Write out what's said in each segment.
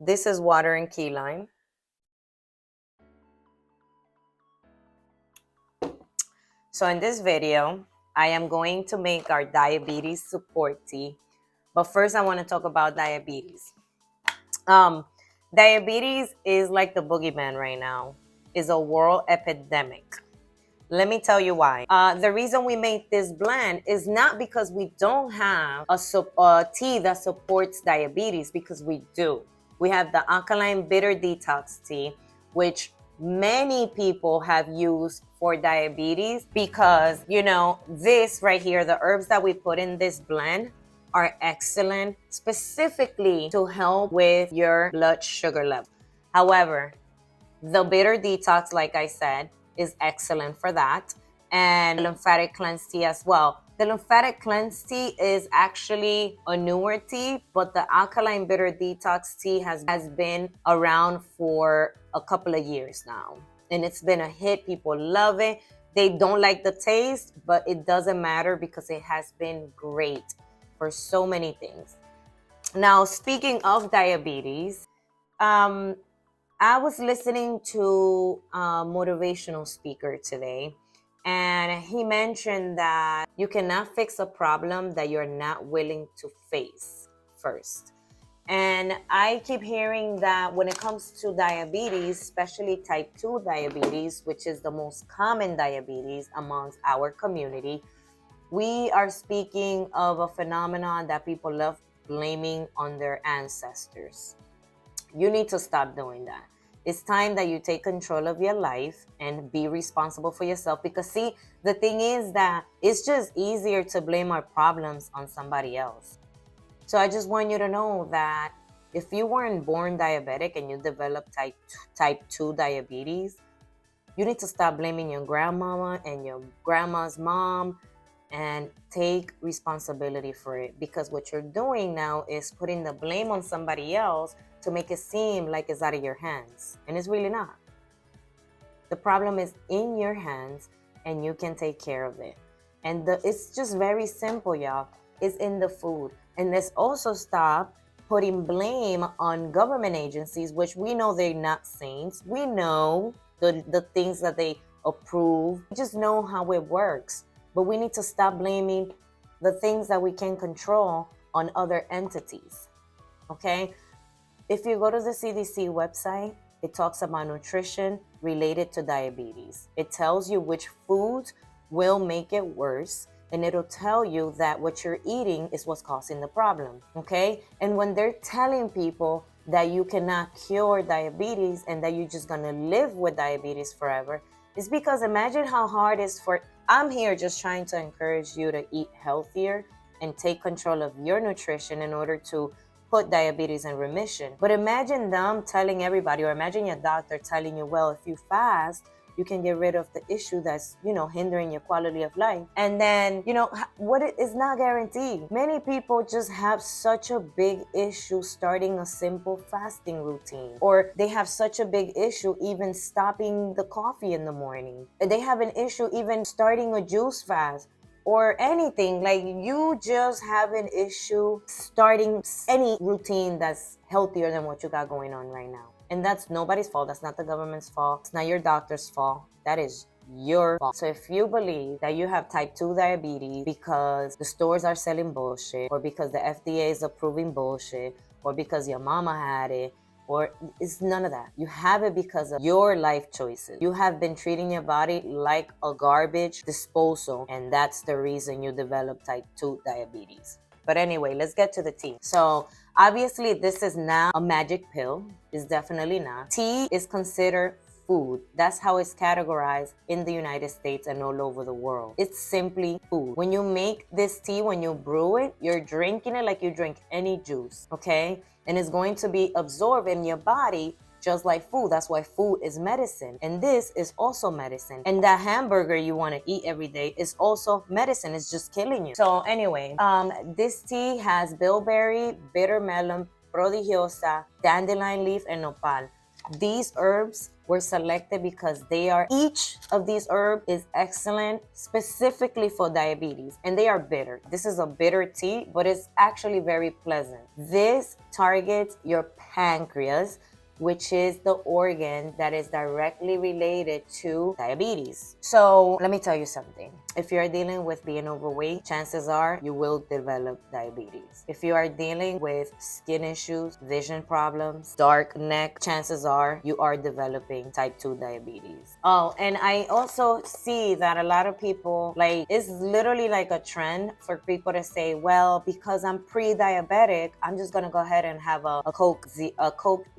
This is water and key lime. So in this video, I am going to make our diabetes support tea. But first I want to talk about diabetes. Um, Diabetes is like the boogeyman right now. It's a world epidemic. Let me tell you why. The reason we make this blend is not because we don't have a tea that supports diabetes, because we do. We have the alkaline bitter detox tea, which many people have used for diabetes because, this right here, the herbs that we put in this blend are excellent specifically to help with your blood sugar level. However, the bitter detox, like I said, is excellent for that. And lymphatic cleanse tea as well. The lymphatic cleanse tea is actually a newer tea, but the alkaline bitter detox tea has been around for a couple of years now. And it's been a hit. People love it. They don't like the taste, but it doesn't matter because it has been great for so many things. Now, speaking of diabetes, I was listening to a motivational speaker today, and he mentioned that you cannot fix a problem that you're not willing to face first. And I keep hearing that when it comes to diabetes, especially type 2 diabetes, which is the most common diabetes amongst our community, we are speaking of a phenomenon that people love blaming on their ancestors. You need to stop doing that. It's time that you take control of your life and be responsible for yourself. Because, see, the thing is that it's just easier to blame our problems on somebody else. So I just want you to know that if you weren't born diabetic and you developed type 2 diabetes, you need to stop blaming your grandmama and your grandma's mom and take responsibility for it. Because what you're doing now is putting the blame on somebody else to make it seem like it's out of your hands. And it's really not. The problem is in your hands and you can take care of it. And it's just very simple, y'all. It's in the food. And let's also stop putting blame on government agencies, which we know they're not saints. We know the things that they approve. We just know how it works. But we need to stop blaming the things that we can control on other entities. Okay? If you go to the CDC website, it talks about nutrition related to diabetes. It tells you which foods will make it worse, and it'll tell you that what you're eating is what's causing the problem, okay? And when they're telling people that you cannot cure diabetes and that you're just gonna live with diabetes forever, it's because imagine how hard it is I'm here just trying to encourage you to eat healthier and take control of your nutrition in order to put diabetes in remission. But imagine them telling everybody, or imagine your doctor telling you, well, if you fast, you can get rid of the issue that's, hindering your quality of life. And then, what it is not guaranteed. Many people just have such a big issue starting a simple fasting routine, or they have such a big issue even stopping the coffee in the morning. They have an issue even starting a juice fast, or anything. Like, you just have an issue starting any routine that's healthier than what you got going on right now. And that's nobody's fault. That's not the government's fault. It's not your doctor's fault. That is your fault. So if you believe that you have type 2 diabetes because the stores are selling bullshit, or because the FDA is approving bullshit, or because your mama had it, or it's none of that. You have it because of your life choices. You have been treating your body like a garbage disposal, and that's the reason you develop type 2 diabetes. But anyway, let's get to the tea. So obviously this is not a magic pill. It's definitely not. Tea is considered food. That's how it's categorized in the United States and all over the world. It's simply food. When you make this tea, when you brew it, you're drinking it like you drink any juice, okay? And it's going to be absorbed in your body just like food. That's why food is medicine. And this is also medicine. And that hamburger you want to eat every day is also medicine. It's just killing you. So anyway, this tea has bilberry, bitter melon, prodigiosa, dandelion leaf, and nopal. These herbs were selected because each of these herbs is excellent specifically for diabetes, and they are bitter. This is a bitter tea, but it's actually very pleasant. This targets your pancreas, which is the organ that is directly related to diabetes. So let me tell you something. If you are dealing with being overweight, chances are you will develop diabetes. If you are dealing with skin issues, vision problems, dark neck, chances are you are developing type 2 diabetes. Oh, and I also see that a lot of people, like, it's literally like a trend for people to say, well, because I'm pre-diabetic, I'm just gonna go ahead and have a Coke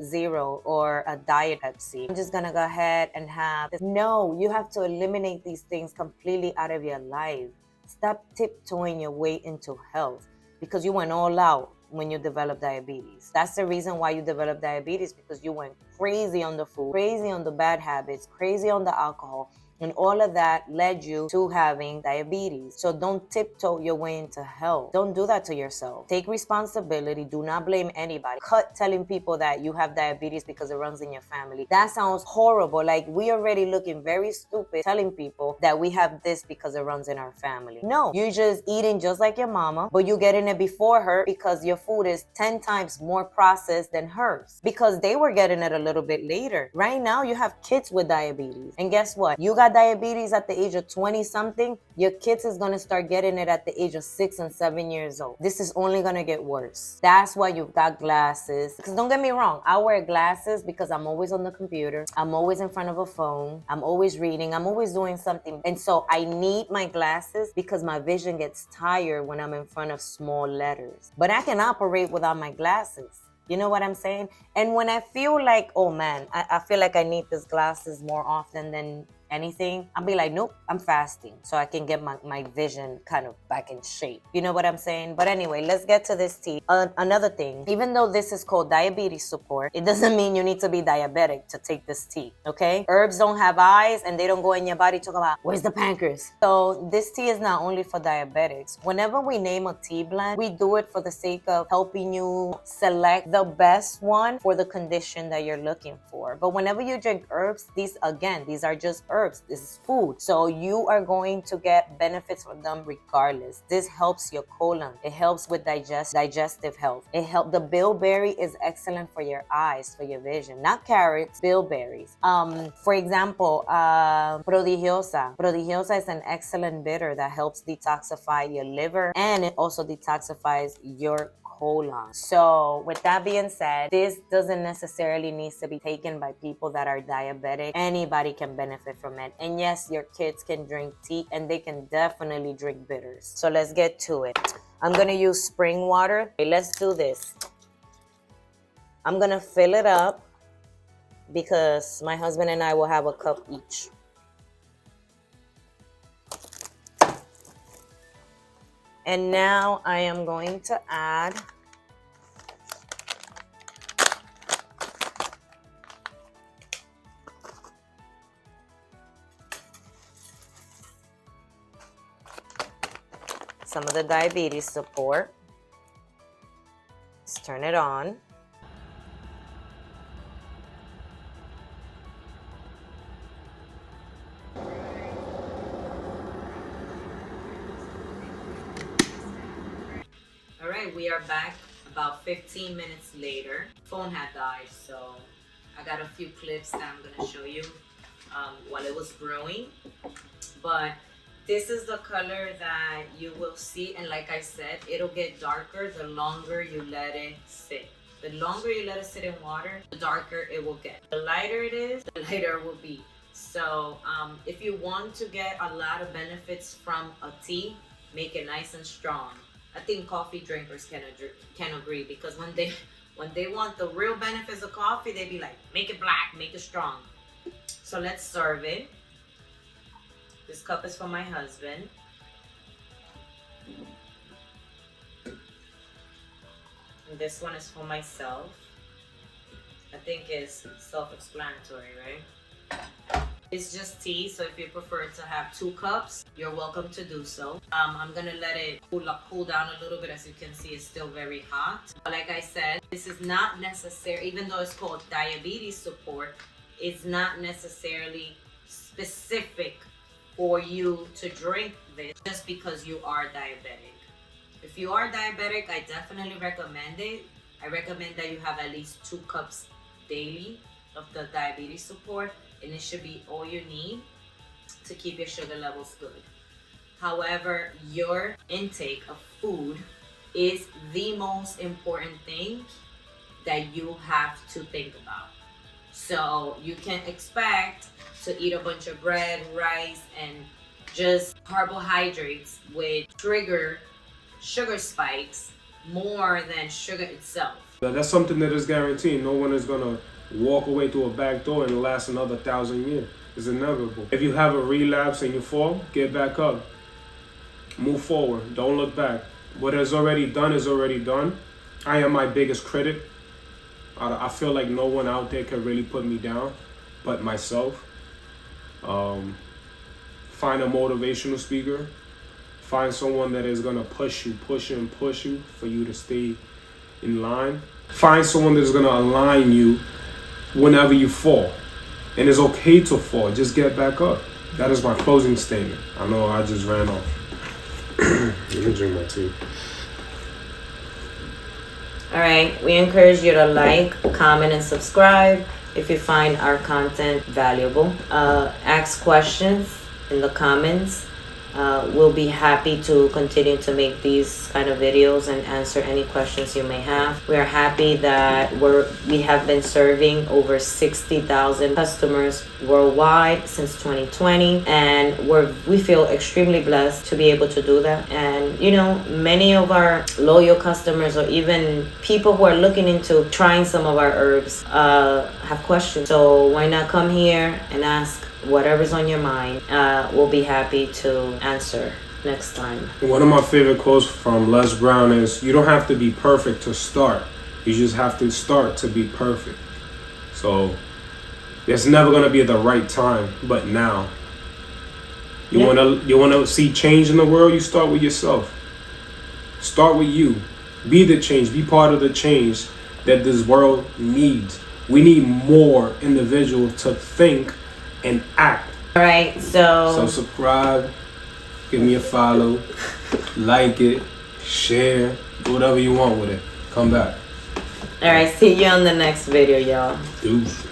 Zero or a Diet Pepsi. I'm just gonna go ahead and have this. No, you have to eliminate these things completely out of your life. Stop tiptoeing your way into health because you went all out when you develop diabetes. That's the reason why you develop diabetes, because you went crazy on the food, crazy on the bad habits, crazy on the alcohol, and all of that led you to having diabetes. So don't tiptoe your way into health. Don't do that to yourself. Take responsibility. Do not blame anybody. Cut telling people that you have diabetes because it runs in your family. That sounds horrible. Like, we already looking very stupid telling people that we have this because it runs in our family. No, you're just eating just like your mama, but you getting it before her because your food is 10 times more processed than hers, because they were getting it a little bit later. Right now, you have kids with diabetes. And guess what? You got diabetes at the age of 20 something, your kids is going to start getting it at the age of 6 and 7 years old. This is only going to get worse. That's why you've got glasses. Because don't get me wrong, I wear glasses because I'm always on the computer. I'm always in front of a phone. I'm always reading. I'm always doing something. And so I need my glasses because my vision gets tired when I'm in front of small letters. But I can operate without my glasses. You know what I'm saying? And when I feel like, oh man, I feel like I need these glasses more often than anything, I'll be like, nope, I'm fasting so I can get my vision kind of back in shape. You know what I'm saying? But anyway, let's get to this tea. Another thing, even though this is called diabetes support, it doesn't mean you need to be diabetic to take this tea, okay? Herbs don't have eyes and they don't go in your body talking about, where's the pancreas? So this tea is not only for diabetics. Whenever we name a tea blend, we do it for the sake of helping you select the best one for the condition that you're looking for. But whenever you drink herbs, these are just herbs. This is food. So you are going to get benefits from them regardless. This helps your colon. It helps with digestive health. The bilberry is excellent for your eyes, for your vision. Not carrots, bilberries. For example, prodigiosa. Prodigiosa is an excellent bitter that helps detoxify your liver, and it also detoxifies your colon. So with that being said, this doesn't necessarily need to be taken by people that are diabetic. Anybody can benefit from it. And yes, your kids can drink tea and they can definitely drink bitters. So let's get to it. I'm gonna use spring water. Okay, let's do this. I'm gonna fill it up because my husband and I will have a cup each. And now I am going to add some of the diabetes support. Let's turn it on. All right, we are back about 15 minutes later. Phone had died, so I got a few clips that I'm gonna show you while it was brewing. But this is the color that you will see, and like I said, it'll get darker the longer you let it sit. The longer you let it sit in water, the darker it will get. The lighter it is, the lighter it will be. So if you want to get a lot of benefits from a tea, make it nice and strong. I think coffee drinkers can agree, because when they want the real benefits of coffee, they be like, make it black, make it strong. So let's serve it. This cup is for my husband. And this one is for myself. I think it's self-explanatory, right? It's just tea, so if you prefer to have 2 cups, you're welcome to do so. I'm gonna let it cool down a little bit. As you can see, it's still very hot. But like I said, this is not necessary, even though it's called diabetes support, it's not necessarily specific for you to drink this just because you are diabetic. If you are diabetic, I definitely recommend it. I recommend that you have at least 2 cups daily of the diabetes support, and it should be all you need to keep your sugar levels good. However, your intake of food is the most important thing that you have to think about. So you can expect to eat a bunch of bread, rice, and just carbohydrates with sugar spikes more than sugar itself. That's something that is guaranteed. No one is gonna walk away through a back door and last another 1,000 years. It's inevitable. If you have a relapse and you fall, get back up. Move forward. Don't look back. What is already done is already done. I am my biggest critic. I feel like no one out there can really put me down but myself. Find a motivational speaker. Find someone that is gonna push you for you to stay in line. Find someone that's gonna align you whenever you fall. And it's okay to fall, just get back up. That is my closing statement. I know I just ran off. Let me drink my tea. Alright, we encourage you to like, comment, and subscribe if you find our content valuable. Ask questions in the comments. We'll be happy to continue to make these kind of videos and answer any questions you may have. We are happy that we have been serving over 60,000 customers worldwide since 2020, and we feel extremely blessed to be able to do that. And you know, many of our loyal customers, or even people who are looking into trying some of our herbs, have questions. So why not come here and ask whatever's on your mind. We'll be happy to answer next time. One of my favorite quotes from Les Brown is, you don't have to be perfect to start. You just have to start to be perfect. So it's never going to be at the right time, but now. You wanna see change in the world, you start with yourself. Start with you. Be the change. Be part of the change that this world needs. We need more individuals to think and act. All right, so subscribe, give me a follow, like it, share, do whatever you want with it. Come back. All right, see you on the next video, y'all. Deuce.